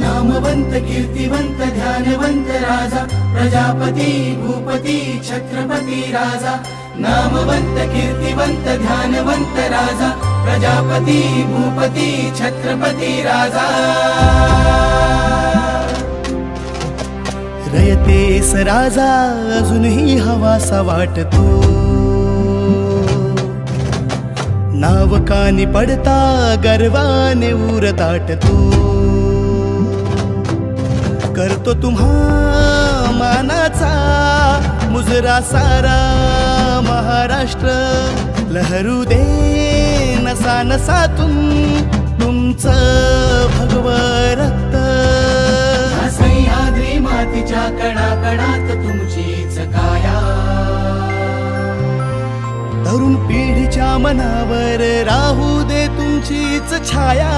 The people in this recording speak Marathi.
नामवंत कीर्तिवंत ध्यानवंत राजा प्रजापती भूपती छत्रपती राजा नामवंत कीर्तिवंत ध्यानवंत राजा प्रजापती भूपती छत्रपती राजा रयतेस राजा अजूनही हवासा वाटतो नाव कानी पडता गर्वाने उर दाटतो करतो तुम्हा मानाचा मुजरा सारा महाराष्ट्र लहरू दे नसा नसातून तुमचं भगव रक्त सह्याद्री मातीच्या कणाकणात तुमचीच काया तरुण पिढीच्या मनावर राहू दे तुमचीच छाया